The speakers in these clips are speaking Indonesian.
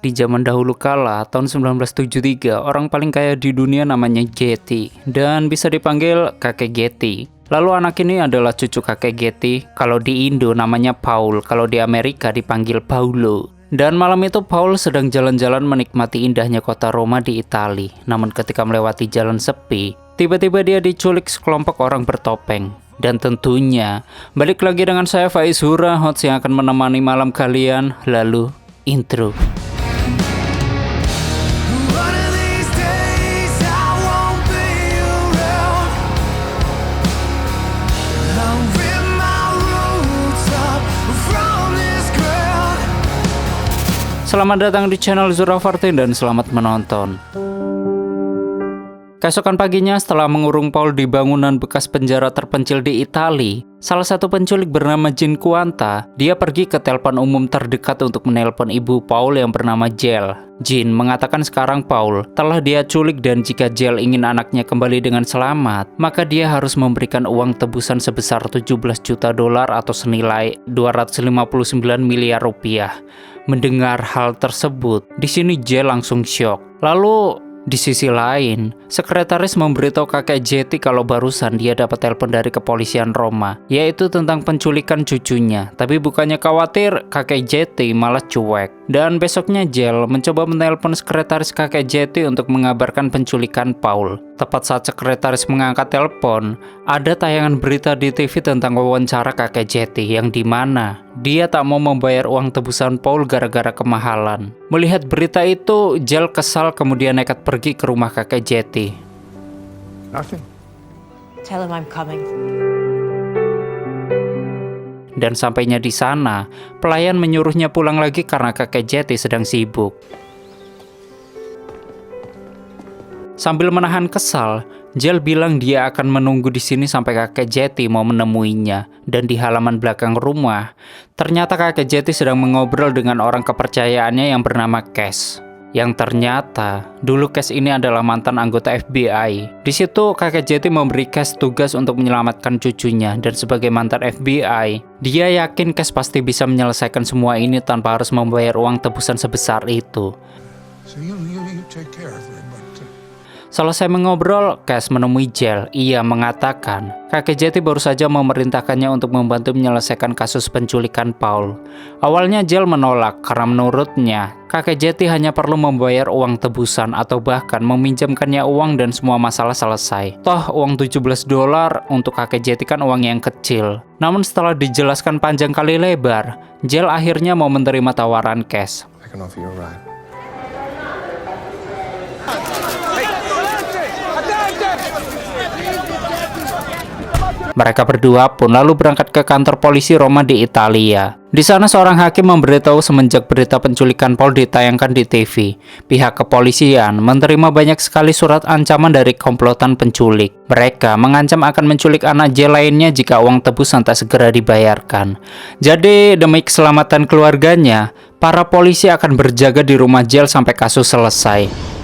Di zaman dahulu kala, tahun 1973, orang paling kaya di dunia namanya Getty, dan bisa dipanggil kakek Getty. Lalu anak ini adalah cucu kakek Getty, kalau di Indo namanya Paul, kalau di Amerika dipanggil Paulo. Dan malam itu Paul sedang jalan-jalan menikmati indahnya kota Roma di Italia. Namun ketika melewati jalan sepi, tiba-tiba dia diculik sekelompok orang bertopeng. Dan tentunya, balik lagi dengan saya Faiz Hura, host yang akan menemani malam kalian, lalu intro. Selamat datang di channel Zurafartin dan selamat menonton. Keesokan paginya setelah mengurung Paul di bangunan bekas penjara terpencil di Italia, salah satu penculik bernama Jean Quanta, dia pergi ke telepon umum terdekat untuk menelpon ibu Paul yang bernama Jel. Jean mengatakan sekarang Paul telah dia culik dan jika Jel ingin anaknya kembali dengan selamat, maka dia harus memberikan uang tebusan sebesar 17 juta dolar atau senilai 259 miliar rupiah. Mendengar hal tersebut, di sini Jel langsung syok. Lalu di sisi lain, sekretaris memberitahu kakek Getty kalau barusan dia dapat telepon dari kepolisian Roma, yaitu tentang penculikan cucunya. Tapi bukannya khawatir, kakek Getty malah cuek. Dan besoknya Jel mencoba menelpon sekretaris kakek Getty untuk mengabarkan penculikan Paul. Tepat saat sekretaris mengangkat telepon, ada tayangan berita di TV tentang wawancara kakek Getty yang dimana dia tak mau membayar uang tebusan Paul gara-gara kemahalan. Melihat berita itu, Jel kesal kemudian nekat pergi ke rumah kakek Getty. Nothing. Tell him I'm coming. Dan sampainya di sana, pelayan menyuruhnya pulang lagi karena kakek Getty sedang sibuk. Sambil menahan kesal, Jel bilang dia akan menunggu di sini sampai kakek Getty mau menemuinya. Dan di halaman belakang rumah, ternyata kakek Getty sedang mengobrol dengan orang kepercayaannya yang bernama Cash. Yang ternyata, dulu Cash ini adalah mantan anggota FBI. Di situ kakek Getty memberi Cash tugas untuk menyelamatkan cucunya. Dan sebagai mantan FBI, dia yakin Cash pasti bisa menyelesaikan semua ini tanpa harus membayar uang tebusan sebesar itu. So you take care of her, but Selesai mengobrol, Cash menemui Jel. Ia mengatakan, kakek Getty baru saja memerintahkannya untuk membantu menyelesaikan kasus penculikan Paul. Awalnya Jel menolak karena menurutnya, kakek Getty hanya perlu membayar uang tebusan atau bahkan meminjamkannya uang dan semua masalah selesai. Toh uang 17 dolar untuk kakek Getty kan uang yang kecil. Namun setelah dijelaskan panjang kali lebar, Jel akhirnya mau menerima tawaran Cash. I can offer you a ride. Mereka berdua pun lalu berangkat ke kantor polisi Roma di Italia. Di sana seorang hakim memberitahu semenjak berita penculikan Paul ditayangkan di TV, pihak kepolisian menerima banyak sekali surat ancaman dari komplotan penculik. Mereka mengancam akan menculik anak Jel lainnya jika uang tebusan tak segera dibayarkan. Jadi demi keselamatan keluarganya, para polisi akan berjaga di rumah Jel sampai kasus selesai.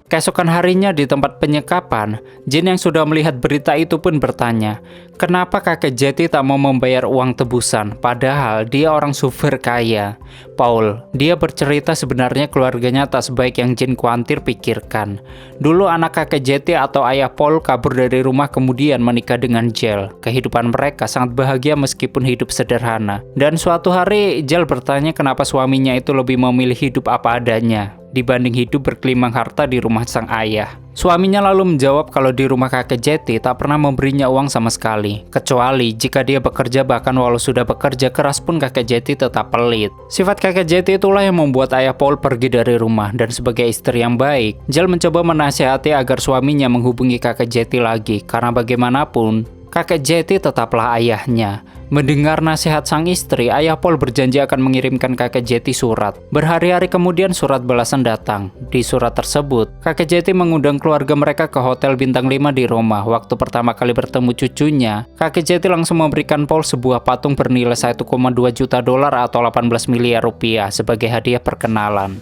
Keesokan harinya di tempat penyekapan, Jean yang sudah melihat berita itu pun bertanya, kenapa kakek Getty tak mau membayar uang tebusan, padahal dia orang super kaya. Paul, dia bercerita sebenarnya keluarganya tak sebaik yang Jean khawatir pikirkan. Dulu anak kakek Getty atau ayah Paul kabur dari rumah kemudian menikah dengan Jel. Kehidupan mereka sangat bahagia meskipun hidup sederhana. Dan suatu hari, Jel bertanya kenapa suaminya itu lebih memilih hidup apa adanya dibanding hidup berkelimang harta di rumah sang ayah. Suaminya lalu menjawab kalau di rumah kakek Getty tak pernah memberinya uang sama sekali, kecuali jika dia bekerja, bahkan walau sudah bekerja keras pun kakek Getty tetap pelit. Sifat kakek Getty itulah yang membuat ayah Paul pergi dari rumah, dan sebagai istri yang baik, Jel mencoba menasihati agar suaminya menghubungi kakek Getty lagi, karena bagaimanapun, kakek Getty tetaplah ayahnya. Mendengar nasihat sang istri, ayah Paul berjanji akan mengirimkan kakek Getty surat. Berhari-hari kemudian surat balasan datang. Di surat tersebut, kakek Getty mengundang keluarga mereka ke hotel bintang 5 di Roma. Waktu pertama kali bertemu cucunya, kakek Getty langsung memberikan Paul sebuah patung bernilai 1,2 juta dolar atau 18 miliar rupiah sebagai hadiah perkenalan.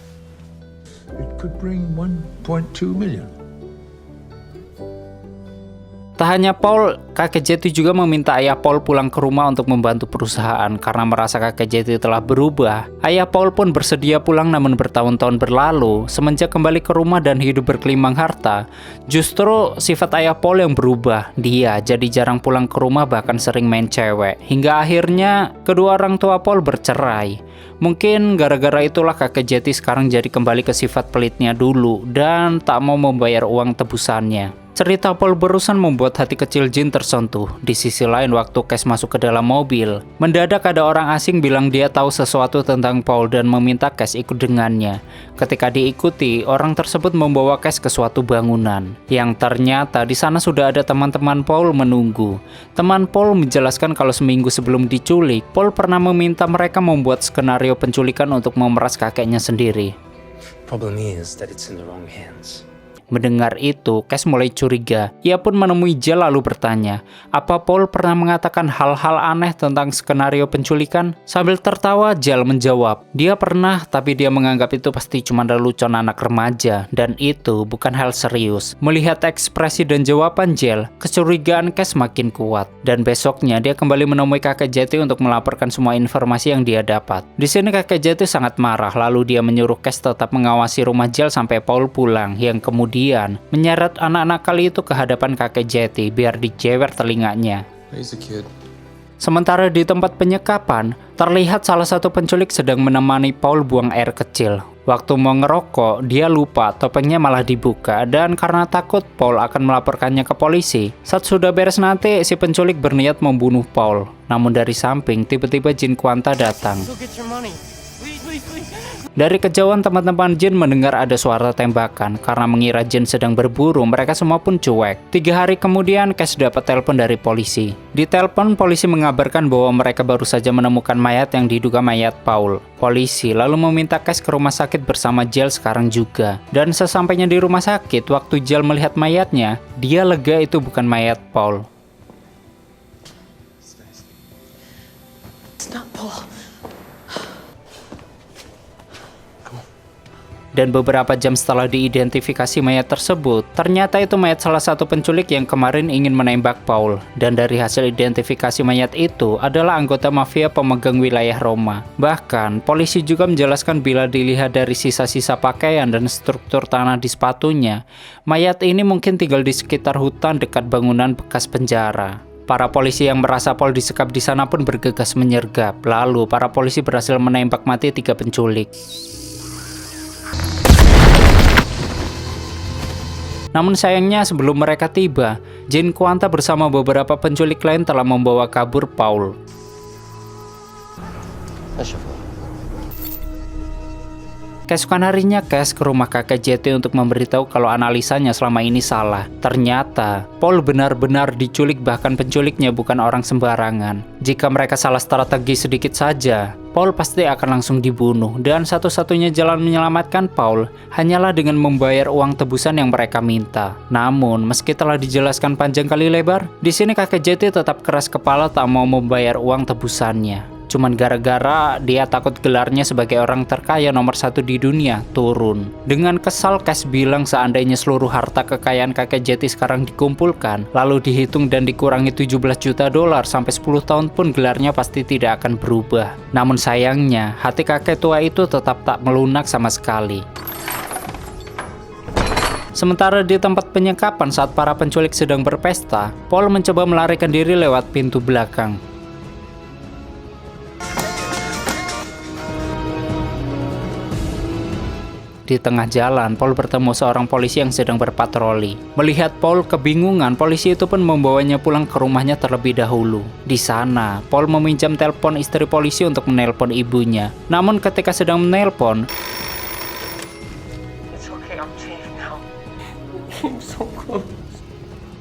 It could bring 1.2 million. Tak hanya Paul, Kakek Jeti juga meminta ayah Paul pulang ke rumah untuk membantu perusahaan karena merasa kakek Jeti telah berubah. Ayah Paul pun bersedia pulang, namun bertahun-tahun berlalu, semenjak kembali ke rumah dan hidup berkelimang harta, justru sifat ayah Paul yang berubah. Dia jadi jarang pulang ke rumah, bahkan sering main cewek. Hingga akhirnya kedua orang tua Paul bercerai. Mungkin gara-gara itulah kakek Jeti sekarang jadi kembali ke sifat pelitnya dulu dan tak mau membayar uang tebusannya. Cerita Paul barusan membuat hati kecil Jin tersentuh. Di sisi lain, waktu Cass masuk ke dalam mobil, mendadak ada orang asing bilang dia tahu sesuatu tentang Paul dan meminta Cass ikut dengannya. Ketika diikuti, orang tersebut membawa Cass ke suatu bangunan, yang ternyata di sana sudah ada teman-teman Paul menunggu. Teman Paul menjelaskan kalau seminggu sebelum diculik, Paul pernah meminta mereka membuat skenario penculikan untuk memeras kakeknya sendiri. Problem is that it's in the wrong hands. Mendengar itu, Cass mulai curiga. Ia pun menemui Jal lalu bertanya, apa Paul pernah mengatakan hal-hal aneh tentang skenario penculikan? Sambil tertawa, Jal menjawab, dia pernah, tapi dia menganggap itu pasti cuma lelucon anak remaja, dan itu bukan hal serius. Melihat ekspresi dan jawaban Jal, kecurigaan Cass makin kuat. Dan besoknya, dia kembali menemui kakek Jeti untuk melaporkan semua informasi yang dia dapat. Di sini kakek Jeti sangat marah, lalu dia menyuruh Cass tetap mengawasi rumah Jal sampai Paul pulang, yang kemudian menyeret anak-anak kali itu ke hadapan kakek Jeti biar dijewer telinganya. He's a kid. Sementara di tempat penyekapan, terlihat salah satu penculik sedang menemani Paul buang air kecil. Waktu mau ngerokok, dia lupa topengnya malah dibuka dan karena takut Paul akan melaporkannya ke polisi. Saat sudah beres nanti, si penculik berniat membunuh Paul. Namun dari samping, tiba-tiba Jin Kwanta datang. Go get your money. Please. Dari kejauhan teman-teman Jin mendengar ada suara tembakan. Karena mengira Jin sedang berburu, mereka semua pun cuek. 3 hari kemudian, Cass dapat telepon dari polisi. Di telepon, polisi mengabarkan bahwa mereka baru saja menemukan mayat yang diduga mayat Paul. Polisi lalu meminta Cass ke rumah sakit bersama Jal sekarang juga. Dan sesampainya di rumah sakit, waktu Jal melihat mayatnya, dia lega itu bukan mayat Paul. It's not Paul. Dan beberapa jam setelah diidentifikasi mayat tersebut, ternyata itu mayat salah satu penculik yang kemarin ingin menembak Paul. Dan dari hasil identifikasi mayat itu adalah anggota mafia pemegang wilayah Roma. Bahkan, polisi juga menjelaskan bila dilihat dari sisa-sisa pakaian dan struktur tanah di sepatunya, mayat ini mungkin tinggal di sekitar hutan dekat bangunan bekas penjara. Para polisi yang merasa Paul disekap di sana pun bergegas menyergap. Lalu, para polisi berhasil menembak mati 3 penculik. Namun sayangnya sebelum mereka tiba, Jin Kwanta bersama beberapa penculik lain telah membawa kabur Paul. Keesokan harinya, Cass ke rumah kakek Jeti untuk memberitahu kalau analisanya selama ini salah. Ternyata, Paul benar-benar diculik, bahkan penculiknya bukan orang sembarangan. Jika mereka salah strategi sedikit saja, Paul pasti akan langsung dibunuh. Dan satu-satunya jalan menyelamatkan Paul hanyalah dengan membayar uang tebusan yang mereka minta. Namun, meski telah dijelaskan panjang kali lebar, di sini kakek Jeti tetap keras kepala tak mau membayar uang tebusannya. Cuman gara-gara dia takut gelarnya sebagai orang terkaya nomor 1 di dunia turun. Dengan kesal, Cass bilang seandainya seluruh harta kekayaan kakek Jeti sekarang dikumpulkan, lalu dihitung dan dikurangi $17 juta sampai 10 tahun pun gelarnya pasti tidak akan berubah. Namun sayangnya, hati kakek tua itu tetap tak melunak sama sekali. Sementara di tempat penyekapan saat para penculik sedang berpesta, Paul mencoba melarikan diri lewat pintu belakang. Di tengah jalan, Paul bertemu seorang polisi yang sedang berpatroli. Melihat Paul kebingungan, polisi itu pun membawanya pulang ke rumahnya terlebih dahulu. Di sana, Paul meminjam telepon istri polisi untuk menelpon ibunya. Namun ketika sedang menelpon, It's okay, I'm safe now. I'm so close.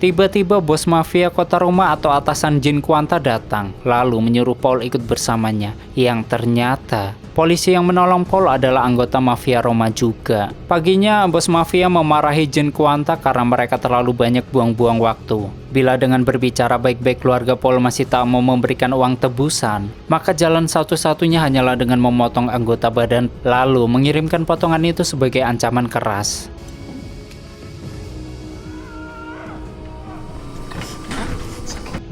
tiba-tiba bos mafia kota Roma atau atasan Jin Kwanta datang, lalu menyuruh Paul ikut bersamanya. Yang ternyata, polisi yang menolong Paul adalah anggota mafia Roma juga. Paginya, bos mafia memarahi Jin Kwanta karena mereka terlalu banyak buang-buang waktu. Bila dengan berbicara baik-baik keluarga Paul masih tak mau memberikan uang tebusan, maka jalan satu-satunya hanyalah dengan memotong anggota badan, lalu mengirimkan potongan itu sebagai ancaman keras.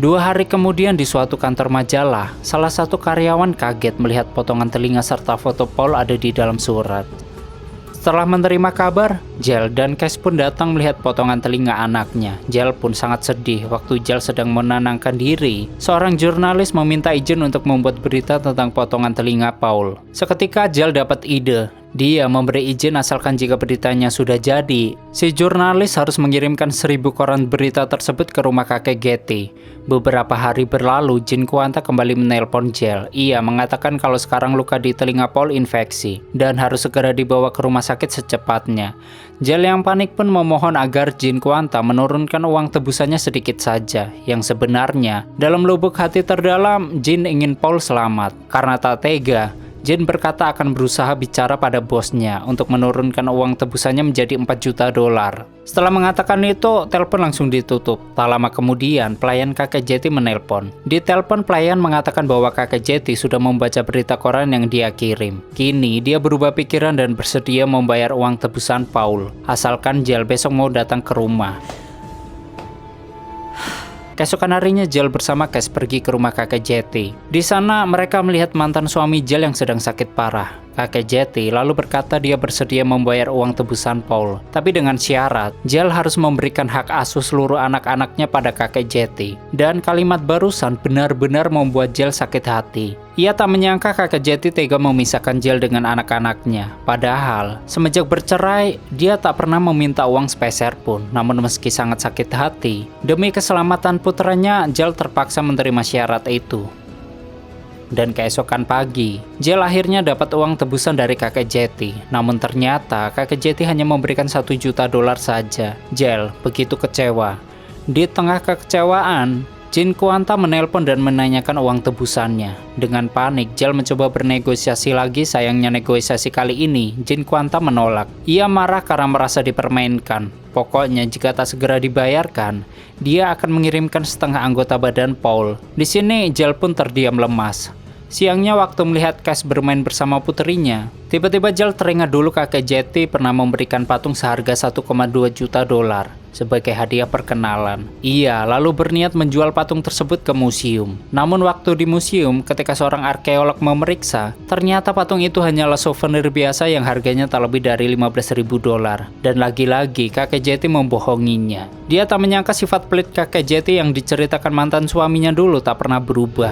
2 hari kemudian di suatu kantor majalah, salah satu karyawan kaget melihat potongan telinga serta foto Paul ada di dalam surat. Setelah menerima kabar, Jill dan Cash pun datang melihat potongan telinga anaknya. Jill pun sangat sedih waktu Jill sedang menenangkan diri. Seorang jurnalis meminta izin untuk membuat berita tentang potongan telinga Paul. Seketika Jill dapat ide. Dia memberi izin asalkan jika beritanya sudah jadi. Si jurnalis harus mengirimkan 1000 koran berita tersebut ke rumah kakek Getty. Beberapa hari berlalu, Jin Kwanta kembali menelpon Jill. Ia mengatakan kalau sekarang luka di telinga Paul infeksi dan harus segera dibawa ke rumah sakit secepatnya. Jill yang panik pun memohon agar Jin Kwanta menurunkan uang tebusannya sedikit saja. Yang sebenarnya, dalam lubuk hati terdalam, Jin ingin Paul selamat. Karena tak tega, Jin berkata akan berusaha bicara pada bosnya untuk menurunkan uang tebusannya menjadi 4 juta dolar. Setelah mengatakan itu, telepon langsung ditutup. Tak lama kemudian, pelayan kakek Jetty menelpon. Di telepon, pelayan mengatakan bahwa kakek Jetty sudah membaca berita koran yang dia kirim. Kini, dia berubah pikiran dan bersedia membayar uang tebusan Paul, asalkan Jill besok mau datang ke rumah. Keesokan harinya Jill bersama Cash pergi ke rumah kakek Jetty. Di sana mereka melihat mantan suami Jill yang sedang sakit parah. Kakek Jetty lalu berkata dia bersedia membayar uang tebusan Paul, tapi dengan syarat Jill harus memberikan hak asuh seluruh anak-anaknya pada kakek Jetty. Dan kalimat barusan benar-benar membuat Jill sakit hati. Ia tak menyangka kakek Jetty tega memisahkan Jill dengan anak-anaknya. Padahal semenjak bercerai dia tak pernah meminta uang sepeser pun. Namun meski sangat sakit hati, demi keselamatan putranya, Jill terpaksa menerima syarat itu. Dan keesokan pagi, Jill akhirnya dapat uang tebusan dari kakek Jetty. Namun ternyata kakek Jetty hanya memberikan 1 juta dolar saja. Jill begitu kecewa. Di tengah kekecewaan, Jin Kwanta menelpon dan menanyakan uang tebusannya. Dengan panik, Jill mencoba bernegosiasi lagi. Sayangnya negosiasi kali ini Jin Kwanta menolak. Ia marah karena merasa dipermainkan. Pokoknya jika tak segera dibayarkan, dia akan mengirimkan setengah anggota badan Paul. Di sini Jill pun terdiam lemas. Siangnya waktu melihat Cash bermain bersama puterinya, tiba-tiba Jill teringat dulu kakek Jetty pernah memberikan patung seharga 1,2 juta dolar sebagai hadiah perkenalan. Ia lalu berniat menjual patung tersebut ke museum. Namun waktu di museum, ketika seorang arkeolog memeriksa, ternyata patung itu hanyalah souvenir biasa yang harganya tak lebih dari 15.000 dolar. Dan lagi-lagi kakek Jetty membohonginya. Dia tak menyangka sifat pelit kakek Jetty yang diceritakan mantan suaminya dulu tak pernah berubah.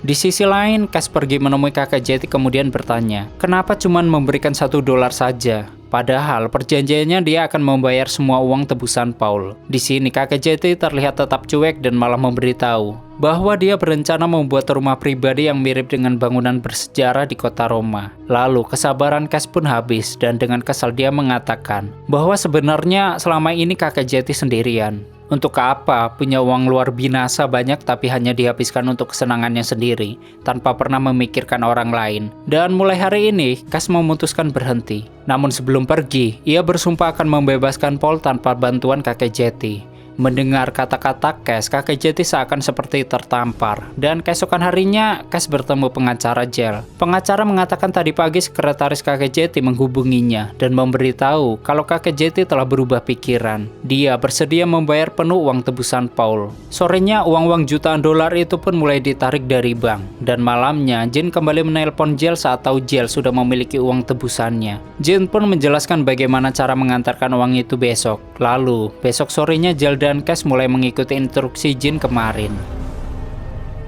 Di sisi lain, Cash pergi menemui kakek Jetty kemudian bertanya, kenapa cuma memberikan 1 dolar saja? Padahal perjanjiannya dia akan membayar semua uang tebusan Paul. Di sini kakek Jetty terlihat tetap cuek dan malah memberitahu bahwa dia berencana membuat rumah pribadi yang mirip dengan bangunan bersejarah di kota Roma. Lalu kesabaran Cash pun habis dan dengan kesal dia mengatakan bahwa sebenarnya selama ini kakek Jetty sendirian. Untuk apa punya uang luar binasa banyak tapi hanya dihabiskan untuk kesenangannya sendiri, tanpa pernah memikirkan orang lain. Dan mulai hari ini, Cash memutuskan berhenti. Namun sebelum pergi, ia bersumpah akan membebaskan Paul tanpa bantuan kakek Jetty. Mendengar kata-kata Cash, kakek Jetty seakan seperti tertampar. Dan keesokan harinya, Cash bertemu pengacara Jill. Pengacara mengatakan tadi pagi sekretaris kakek Jetty menghubunginya dan memberitahu kalau kakek Jetty telah berubah pikiran. Dia bersedia membayar penuh uang tebusan Paul. Sorenya, uang-uang jutaan dolar itu pun mulai ditarik dari bank. Dan malamnya, Jin kembali menelpon Jill saat tahu Jill sudah memiliki uang tebusannya. Jin pun menjelaskan bagaimana cara mengantarkan uang itu besok. Lalu, besok sorenya Jill dan Cash mulai mengikuti instruksi Jin kemarin.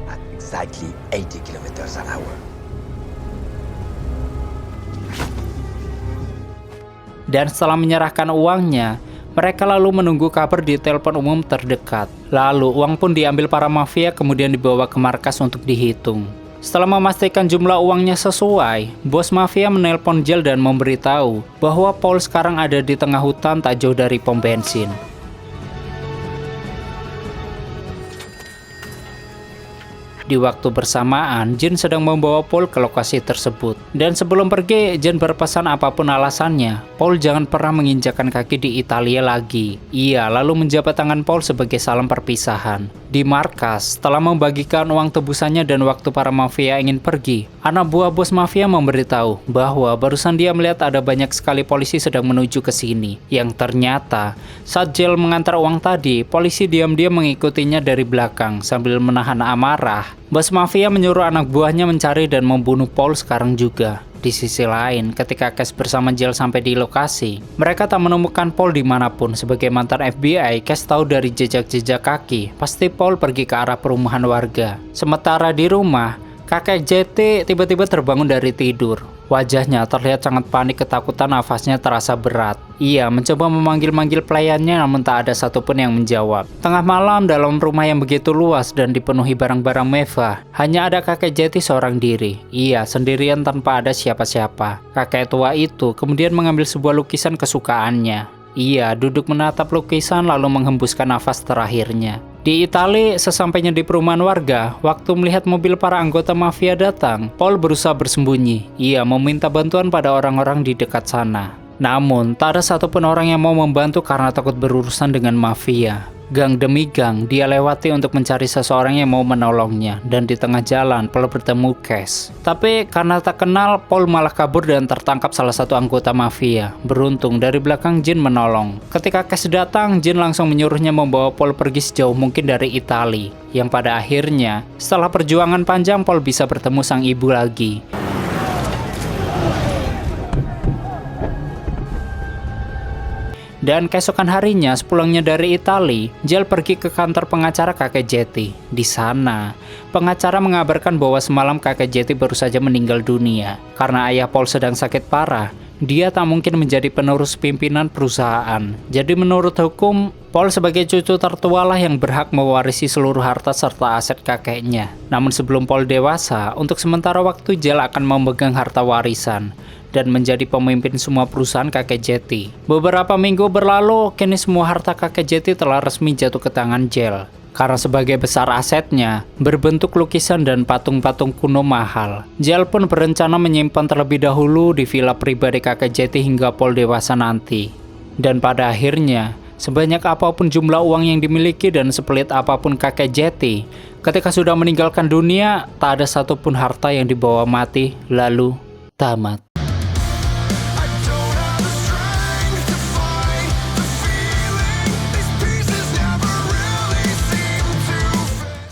At exactly 80 kilometers an hour. Dan setelah menyerahkan uangnya, mereka lalu menunggu kabar di telepon umum terdekat. Lalu uang pun diambil para mafia kemudian dibawa ke markas untuk dihitung. Setelah memastikan jumlah uangnya sesuai, bos mafia menelpon Jill dan memberitahu bahwa Paul sekarang ada di tengah hutan tak jauh dari pom bensin. Di waktu bersamaan, Jin sedang membawa Paul ke lokasi tersebut. Dan sebelum pergi, Jin berpesan apapun alasannya, Paul jangan pernah menginjakan kaki di Italia lagi. Ia lalu menjabat tangan Paul sebagai salam perpisahan. Di markas, setelah membagikan uang tebusannya dan waktu para mafia ingin pergi, anak buah bos mafia memberitahu bahwa barusan dia melihat ada banyak sekali polisi sedang menuju ke sini. Yang ternyata, saat Jill mengantar uang tadi, polisi diam-diam mengikutinya dari belakang sambil menahan amarah. Bos mafia menyuruh anak buahnya mencari dan membunuh Paul sekarang juga. Di sisi lain, ketika Cash bersama Jill sampai di lokasi, mereka tak menemukan Paul dimanapun. Sebagai mantan FBI, Cash tahu dari jejak-jejak kaki, pasti Paul pergi ke arah perumahan warga. Sementara di rumah, kakek JT tiba-tiba terbangun dari tidur. Wajahnya terlihat sangat panik, ketakutan, nafasnya terasa berat. Ia mencoba memanggil-manggil pelayannya namun tak ada satupun yang menjawab. Tengah malam dalam rumah yang begitu luas dan dipenuhi barang-barang mewah, hanya ada kakek Jeti seorang diri. Ia sendirian tanpa ada siapa-siapa. Kakek tua itu kemudian mengambil sebuah lukisan kesukaannya. Ia duduk menatap lukisan lalu menghembuskan nafas terakhirnya. Di Italia, sesampainya di perumahan warga, waktu melihat mobil para anggota mafia datang, Paul berusaha bersembunyi. Ia meminta bantuan pada orang-orang di dekat sana. Namun, tak ada satupun orang yang mau membantu karena takut berurusan dengan mafia. Gang demi gang, dia lewati untuk mencari seseorang yang mau menolongnya. Dan di tengah jalan, Paul bertemu Cash. Tapi karena tak kenal, Paul malah kabur dan tertangkap salah satu anggota mafia. Beruntung, dari belakang Jin menolong. Ketika Cash datang, Jin langsung menyuruhnya membawa Paul pergi sejauh mungkin dari Italia. Yang pada akhirnya, setelah perjuangan panjang, Paul bisa bertemu sang ibu lagi. Dan keesokan harinya, sepulangnya dari Italia, Jill pergi ke kantor pengacara kakek Jeti. Di sana, pengacara mengabarkan bahwa semalam kakek Jeti baru saja meninggal dunia. Karena ayah Paul sedang sakit parah, dia tak mungkin menjadi penerus pimpinan perusahaan. Jadi menurut hukum, Paul sebagai cucu tertua lah yang berhak mewarisi seluruh harta serta aset kakeknya. Namun sebelum Paul dewasa, untuk sementara waktu Jill akan memegang harta warisan dan menjadi pemimpin semua perusahaan kakek Jeti. Beberapa minggu berlalu, kini semua harta kakek Jeti telah resmi jatuh ke tangan Jill. Karena sebagai besar asetnya, berbentuk lukisan dan patung-patung kuno mahal. Jill pun berencana menyimpan terlebih dahulu di villa pribadi kakek Jeti hingga Paul dewasa nanti. Dan pada akhirnya, sebanyak apapun jumlah uang yang dimiliki dan sepelit apapun kakek Jeti, ketika sudah meninggalkan dunia, tak ada satupun harta yang dibawa mati, lalu tamat.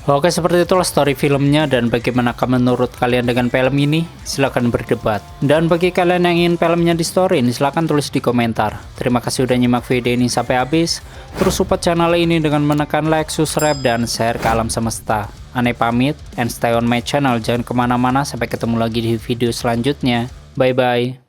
Oke, seperti itulah story filmnya, dan bagaimanakah menurut kalian dengan film ini? Silahkan berdebat. Dan bagi kalian yang ingin filmnya di storyin, silahkan tulis di komentar. Terima kasih udah nyimak video ini sampai habis. Terus support channel ini dengan menekan like, subscribe, dan share ke alam semesta. Ane pamit, and stay on my channel. Jangan kemana-mana, sampai ketemu lagi di video selanjutnya. Bye-bye.